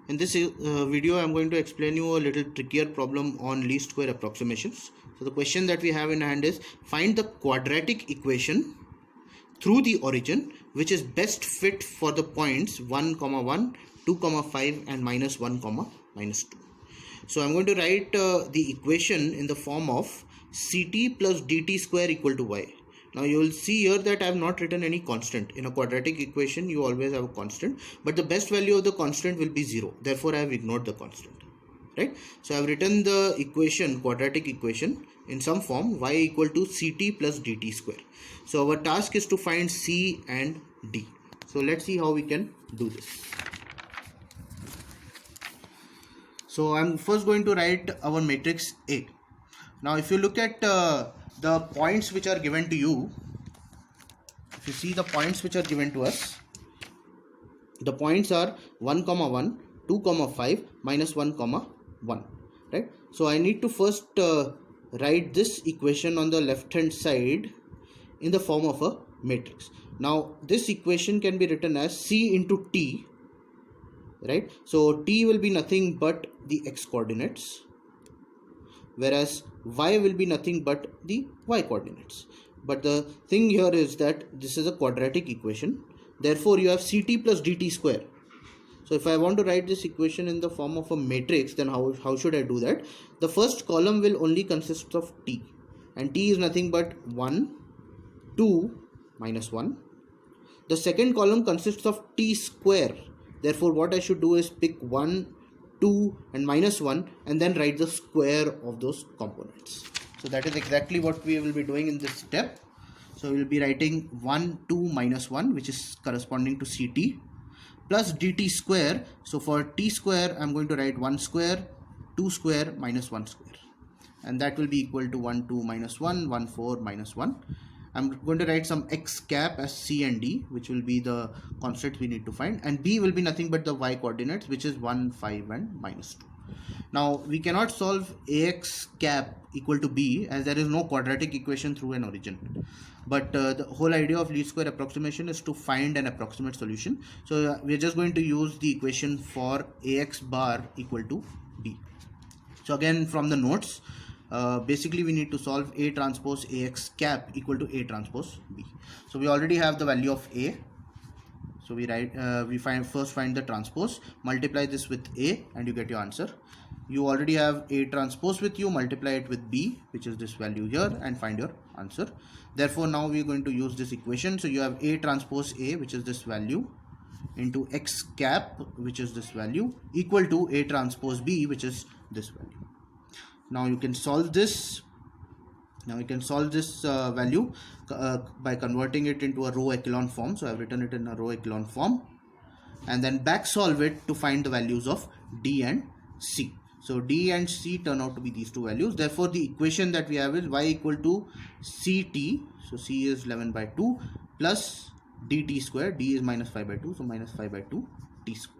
In this video, I'm going to explain you a little trickier problem on least square approximations. So the question that we have in hand is, find the quadratic equation through the origin which is best fit for the points 1, 1, 2, 5 and -1, -2. So I'm going to write the equation in the form of ct plus dt square equal to y. Now you will see here that I have not written any constant. In a quadratic equation you always have a constant, but the best value of the constant will be 0. Therefore I have ignored the constant, right? So I have written the equation, quadratic equation, in some form y equal to ct plus dt square. So our task is to find c and d. So let's see how we can do this. So I'm first going to write our matrix A. Now if you look at the points which are given to you, if you see the points which are given to us, the points are 1, 1, 2, 5, -1, 1, right? So I need to first write this equation on the left hand side in the form of a matrix. Now this equation can be written as c into t, right? So t will be nothing but the x coordinates, whereas y will be nothing but the y coordinates. But the thing here is that this is a quadratic equation, therefore you have ct plus dt square. So if I want to write this equation in the form of a matrix, then how should I do that? The first column will only consist of t, and t is nothing but 1, 2, -1. The second column consists of t square. Therefore what I should do is pick 1, 2 and -1 and then write the square of those components. So that is exactly what we will be doing in this step. So we will be writing 1, 2, -1, which is corresponding to ct, plus dt square. So for t square I'm going to write 1 square, 2 square, -1 square, and that will be equal to 1, 2, -1, 1, 4, -1. I'm going to write some x cap as c and d, which will be the constants we need to find, and b will be nothing but the y coordinates, which is 1, 5 and -2. Now we cannot solve ax cap equal to b as there is no quadratic equation through an origin, but the whole idea of least square approximation is to find an approximate solution. So we are just going to use the equation for ax bar equal to b. So again from the notes, basically we need to solve A transpose ax cap equal to A transpose b. So we already have the value of A. So we write first find the transpose, multiply this with A and you get your answer. You already have A transpose with you, multiply it with B, which is this value here, and find your answer. Therefore now we are going to use this equation. So you have A transpose A, which is this value, into x cap, which is this value, equal to A transpose B, which is this value. Now you can solve this. Now you can solve this value by converting it into a row echelon form. So I have written it in a row echelon form, and then back solve it to find the values of d and c. So d and c turn out to be these two values. Therefore the equation that we have is y equal to ct, so c is 11/2, plus dt square, d is -5/2, so -5/2 t square.